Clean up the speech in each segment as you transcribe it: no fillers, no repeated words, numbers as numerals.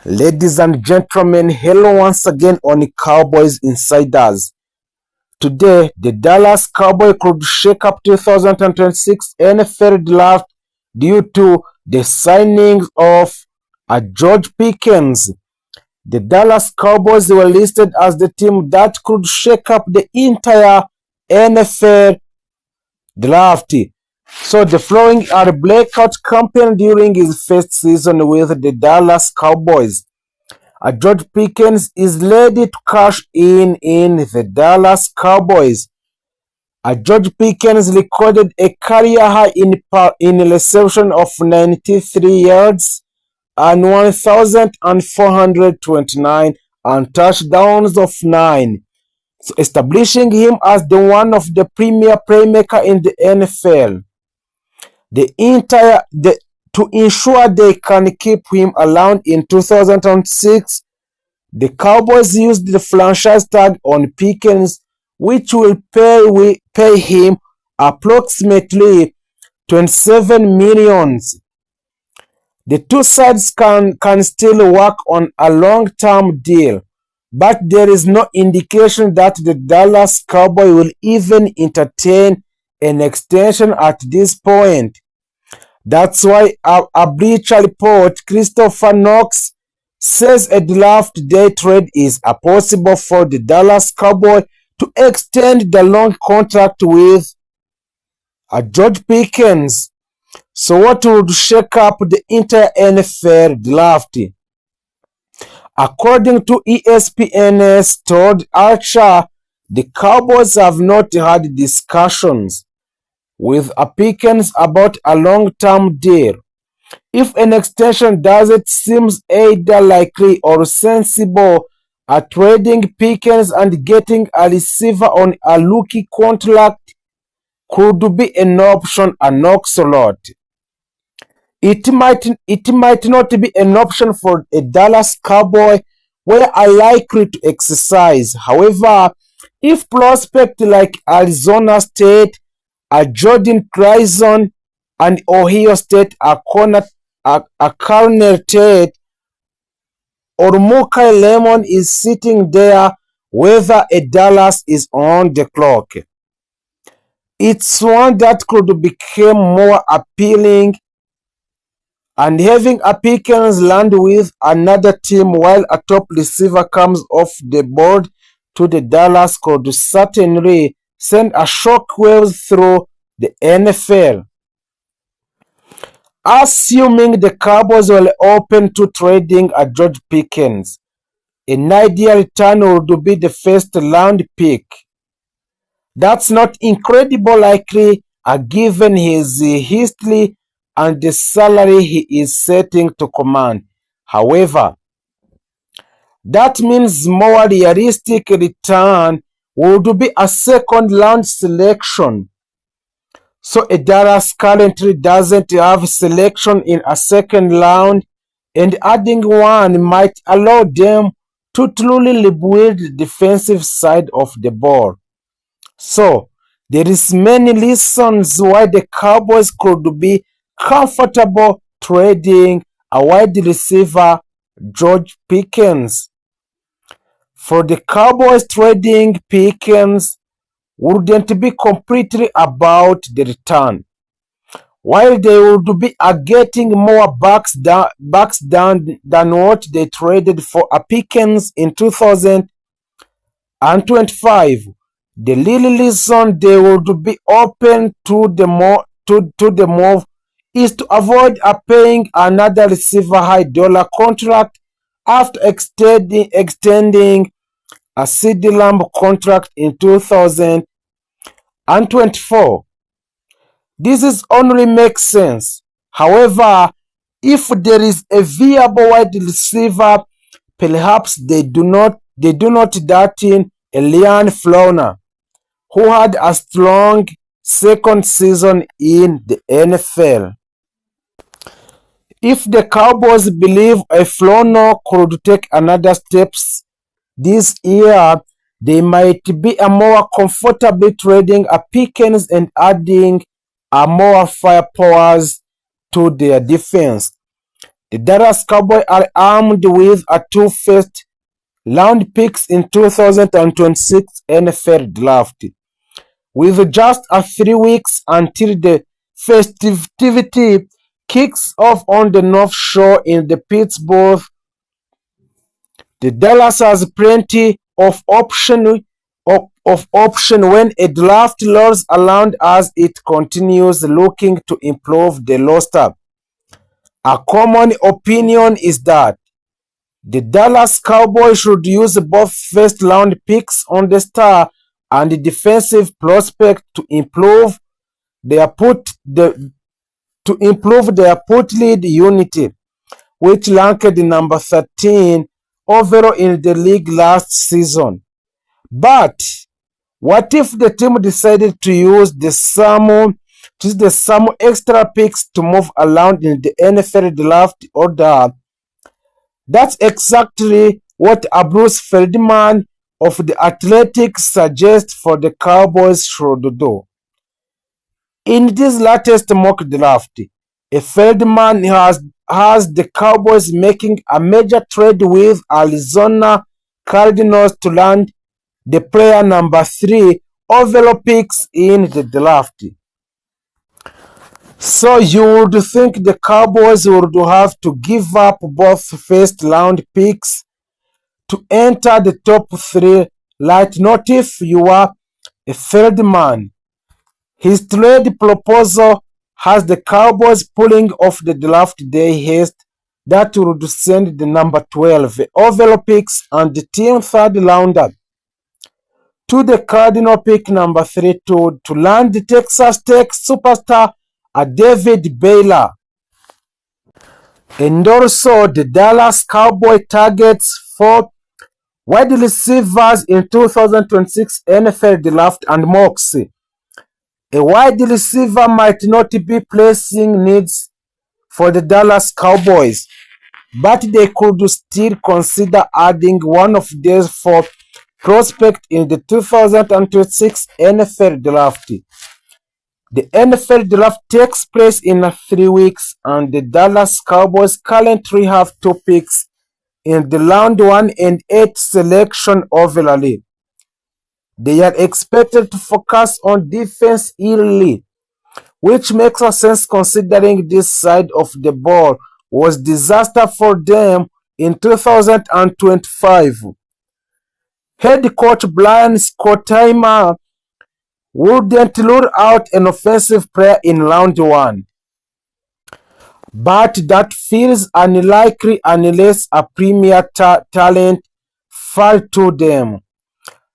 Ladies and gentlemen, hello once again on Cowboys Insiders. Today, the Dallas Cowboys could shake up 2026 NFL draft due to the signing of George Pickens. The Dallas Cowboys were listed as the team that could shake up the entire NFL draft. So the following are the breakout campaign during his first season with the Dallas Cowboys. George Pickens is ready to cash in the Dallas Cowboys. George Pickens recorded a career high in reception of 93 yards and 1,429 and touchdowns of 9, so establishing him as the one of the premier playmaker in the NFL. To ensure they can keep him around in 2006, the Cowboys used the franchise tag on Pickens, which will pay him approximately $27 million. The two sides can still work on a long-term deal, but there is no indication that the Dallas Cowboys will even entertain an extension at this point. That's why a Bleacher Report, Christopher Knox, says a draft day trade is possible for the Dallas Cowboys to extend the long contract with George Pickens. So what would shake up the entire NFL draft? According to ESPN's Todd Archer, the Cowboys have not had discussions with Pickens about a long-term deal. If an extension doesn't seem either likely or sensible, trading Pickens and getting a receiver on a rookie contract could be an option, an oxalot. It might not be an option for a Dallas Cowboy where are likely to exercise. However, if prospects like Arizona State, Jordan Clayson, and Ohio State are Corner Tate, or Mukai Lemon is sitting there whether a Dallas is on the clock. It's one that could become more appealing, and having a Pickens land with another team while a top receiver comes off the board to the Dallas could certainly send a shockwave through the NFL. Assuming the Cowboys were open to trading George Pickens, an ideal return would be the first round pick. That's not incredibly likely given his history and the salary he is setting to command. However, that means more realistic return would be a second round selection. So a Dallas currently doesn't have selection in a second round, and adding one might allow them to truly rebuild the defensive side of the ball. So there is many reasons why the Cowboys could be comfortable trading a wide receiver, George Pickens. For the Cowboys, trading Pickens wouldn't be completely about the return. While they would be getting more bucks than what they traded for Pickens in 2025, the real reason they would be open to the move is to avoid paying another receiver high dollar contract after extending a CeeDee Lamb contract in 2024. This only makes sense. However, if there is a viable wide receiver, perhaps they do not dart in Elian Flowner, who had a strong second season in the NFL. If the Cowboys believe Flowner could take another steps this year, they might be more comfortably trading Pickens and adding more firepower to their defense. The Dallas Cowboys are armed with a two first-round picks in 2026 NFL Draft. With just 3 weeks until the festivity kicks off on the North Shore in the Pittsburgh, the Dallas has plenty of option when a draft rolls around as it continues looking to improve the roster. A common opinion is that the Dallas Cowboys should use both first-round picks on the star and defensive prospect to improve their put lead unity, which ranked number 13 overall in the league last season. But what if the team decided to use some extra picks to move around in the NFL draft order? That's exactly what Bruce Feldman of The Athletic suggests for the Cowboys should do. In this latest mock draft, Feldman has the Cowboys making a major trade with Arizona Cardinals to land the player number 3 overall picks in the draft. So you would think the Cowboys would have to give up both first-round picks to enter the top 3, right? Not if you are a Feldman. His trade proposal has the Cowboys pulling off the draft day haste that would send the number 12 overall picks and the team third rounder to the Cardinal pick number 3 to land the Texas Tech superstar David Baylor. And also the Dallas Cowboys targets 4 wide receivers in 2026 NFL draft and mocks. A wide receiver might not be pressing needs for the Dallas Cowboys, but they could still consider adding one of these 4 prospects in the 2026 NFL draft. The NFL draft takes place in 3 weeks, and the Dallas Cowboys currently have 2 picks in the round 1 and 8 selection overall. They are expected to focus on defense early, which makes sense considering this side of the ball was disaster for them in 2025. Head coach Brian Schottenheimer wouldn't rule out an offensive player in round 1, but that feels unlikely unless a premier talent fall to them.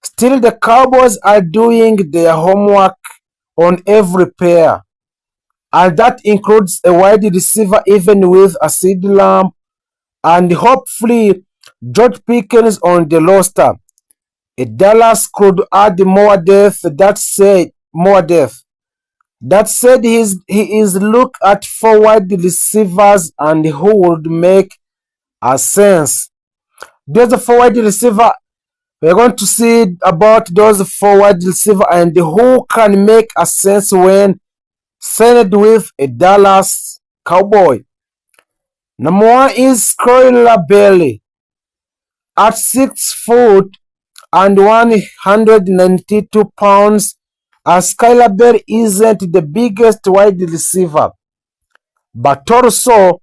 Still, the Cowboys are doing their homework on every pair, and that includes a wide receiver even with a CeeDee Lamb and hopefully George Pickens on the roster. Dallas could add more depth. That said, he is look at 4 wide receivers and who would make a sense. There's a 4 wide receiver. We're going to see about those 4 wide receiver and who can make a sense when signed with a Dallas Cowboy. Number 1 is Skylar Bailey. At 6 foot and 192 pounds, Skylar Bailey isn't the biggest wide receiver, but also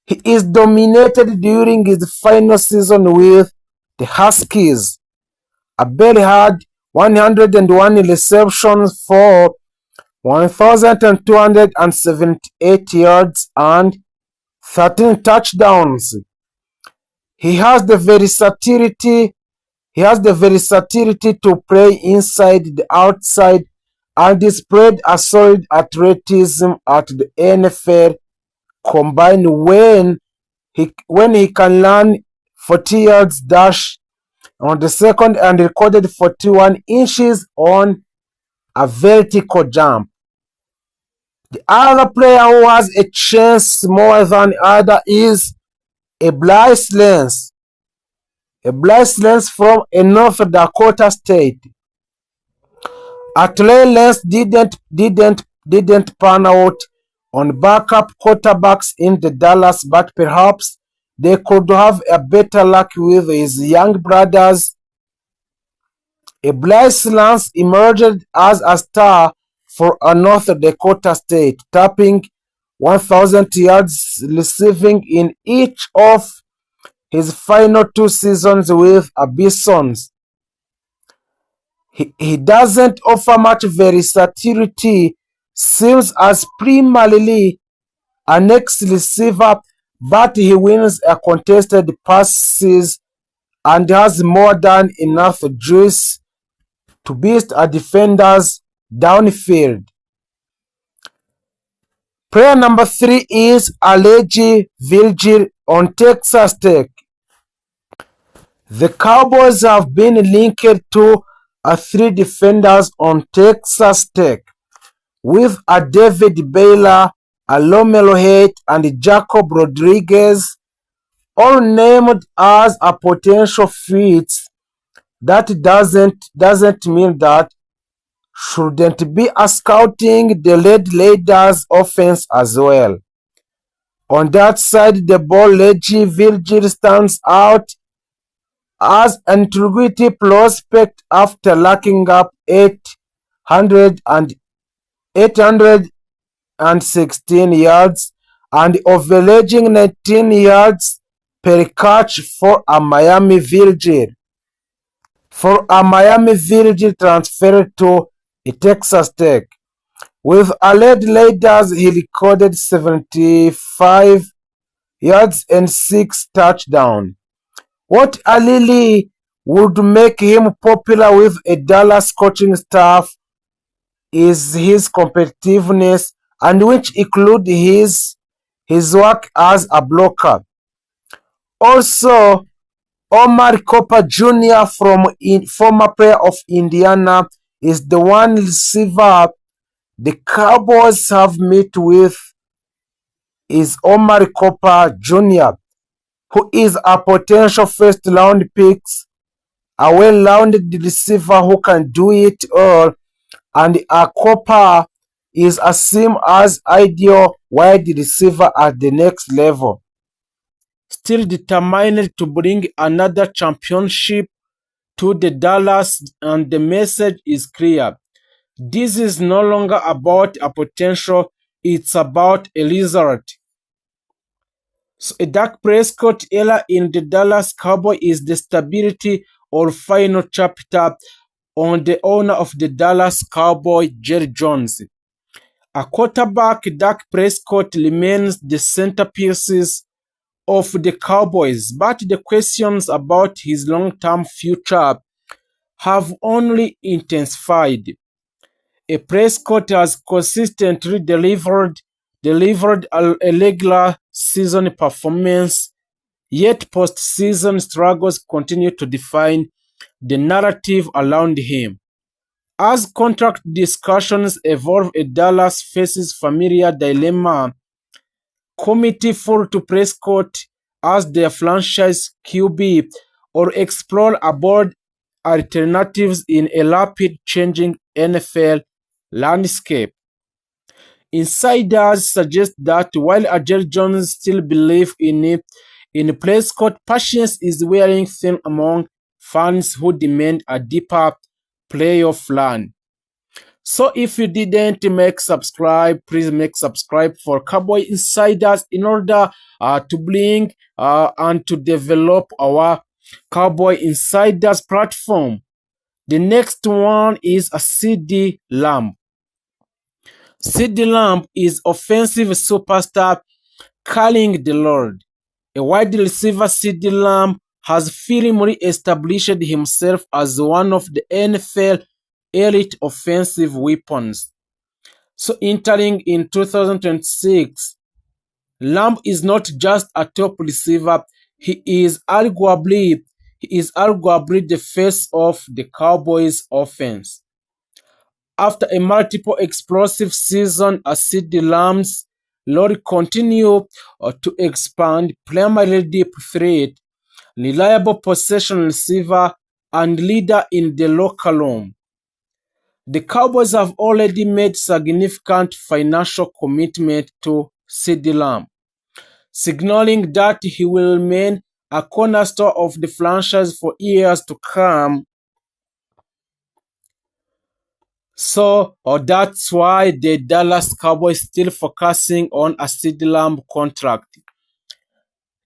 he is dominated during his final season with the Huskies. Bailey had 101 receptions for 1,278 yards and 13 touchdowns. He has the versatility to play inside, the outside, and displayed a solid athleticism at the NFL combined when he can run 40 yards dash on the second and recorded 41 inches on a vertical jump. The other player who has a chance more than other is a Bryce Lance. From a North Dakota state. Trey Lance didn't pan out on backup quarterbacks in the Dallas, but perhaps they could have a better luck with his young brothers. Bryce Lance emerged as a star for a North Dakota State, tapping 1,000 yards receiving in each of his final 2 seasons with the Bisons. He doesn't offer much versatility, seems as primarily an ex-receiver, but he wins a contested passes and has more than enough juice to beat a defenders downfield. Player number 3 is Alegi Virgil on Texas Tech. The Cowboys have been linked to 3 defenders on Texas Tech, with a David Baylor, a Lomelo Haight, and Jacob Rodriguez, all named as a potential fits. That doesn't mean that shouldn't be a scouting the Red Raiders offense as well. On that side, the ball, Leggy Virgil stands out as an integrity prospect after locking up 816 yards and averaging 19 yards per catch for a Miami Virgil. Transferred to Texas Tech. With a Red Raiders, he recorded 75 yards and 6 touchdowns. What really would make him popular with a Dallas coaching staff is his competitiveness, and which include his work as a blocker. Also, Omar Cooper Jr. former player of Indiana is the one receiver the Cowboys have met with is Omar Cooper Jr., who is a potential first-round pick, a well-rounded receiver who can do it all, and a Cooper is seen as ideal wide receiver at the next level. Still determined to bring another championship to the Dallas, and the message is clear. This is no longer about a potential, it's about a result. So a Dak Prescott era in the Dallas Cowboys is the stability or final chapter on the owner of the Dallas Cowboys, Jerry Jones. A quarterback, Dak Prescott remains the centerpiece of the Cowboys, but the questions about his long-term future have only intensified. Prescott has consistently delivered a regular season performance, yet postseason struggles continue to define the narrative around him. As contract discussions evolve, Dallas faces familiar dilemma: commit full to Prescott as their franchise QB or explore aboard alternatives in a rapid changing NFL landscape. Insiders suggest that while Jerry Jones still believes in Prescott, patience is wearing thin among fans who demand a deeper playoff run. So if you didn't subscribe, please subscribe for Cowboy Insiders in order to bring and to develop our Cowboy Insiders platform. The next one is a CeeDee Lamb. CeeDee Lamb is offensive superstar calling the Lord. A wide receiver, CeeDee Lamb has firmly established himself as one of the NFL elite offensive weapons. So entering in 2026, Lamb is not just a top receiver, he is arguably the face of the Cowboys offense. After a multiple explosive season, CeeDee Lamb's role continue to expand, primarily deep threat, reliable possession receiver, and leader in the locker room. The Cowboys have already made significant financial commitment to CeeDee Lamb, signaling that he will remain a cornerstone of the franchise for years to come. That's why the Dallas Cowboys still focusing on a CeeDee Lamb contract.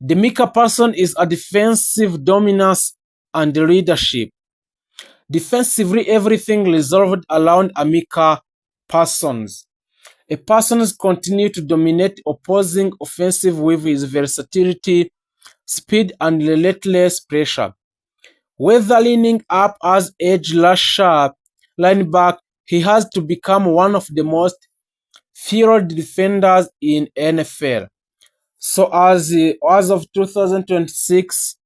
The Micah Parsons is a defensive dominance and leadership. Defensively, everything resolved around Micah Parsons. Parsons continues to dominate opposing offensive with his versatility, speed, and relentless pressure. Whether lining up as edge rusher, linebacker, he has to become one of the most feared defenders in NFL. So as of 2026,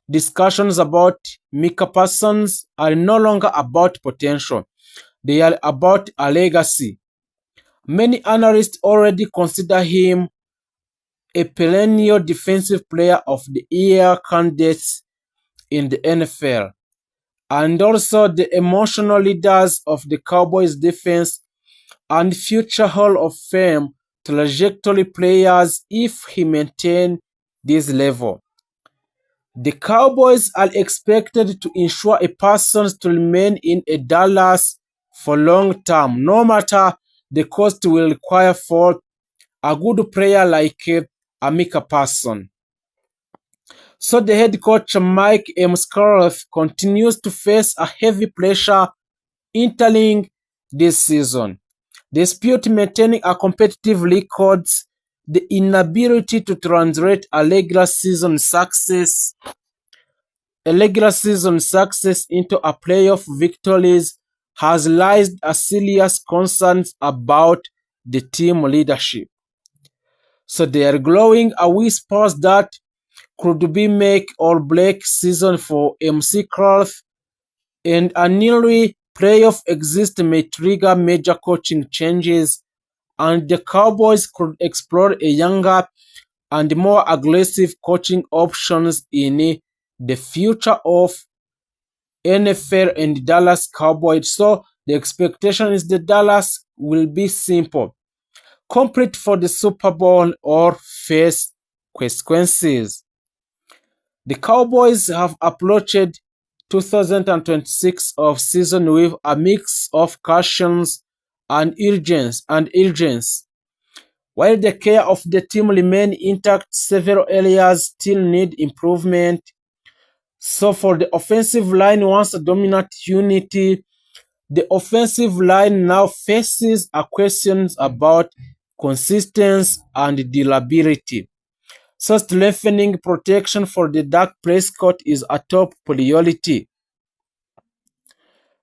discussions about Micah Parsons are no longer about potential. They are about a legacy. Many analysts already consider him a perennial defensive player of the year candidate in the NFL, and also the emotional leaders of the Cowboys defense and future Hall of Fame trajectory players if he maintains this level. The Cowboys are expected to ensure a person to remain in a Dallas for long term, no matter the cost will require for a good player like Micah Parsons. So the head coach Mike Muscarath continues to face a heavy pressure entering this season. Despite maintaining a competitive record, the inability to translate a regular season success into a playoff victories has raised a serious concerns about the team leadership. So there are growing a whispers that could be make or break season for MC Croft, and a nearly playoff exit may trigger major coaching changes, and the Cowboys could explore a younger and more aggressive coaching options in the future of NFL and Dallas Cowboys. So the expectation is that Dallas will be simple: compete for the Super Bowl or face consequences. The Cowboys have approached 2026 of season with a mix of cautions and urgency. While the care of the team remain intact, several areas still need improvement. So for the offensive line, once a dominant unity, the offensive line now faces a questions about consistency and durability. So strengthening protection for the Dak Prescott is a top priority.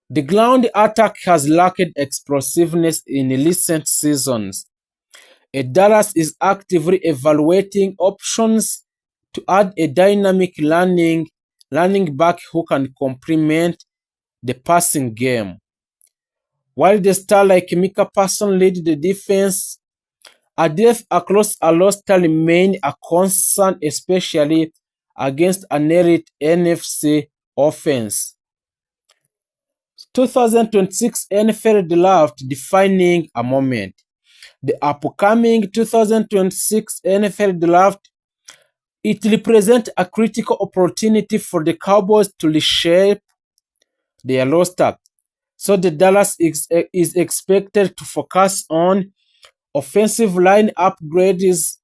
The ground attack has lacked explosiveness in recent seasons. Dallas is actively evaluating options to add a dynamic running back who can complement the passing game. While the star like Micah Parsons lead the defense, a depth across a roster remain a concern, especially against an elite NFC offense. 2026 NFL Draft defining a moment. The upcoming 2026 NFL Draft, it represents a critical opportunity for the Cowboys to reshape their roster. So the Dallas is expected to focus on offensive line upgrades,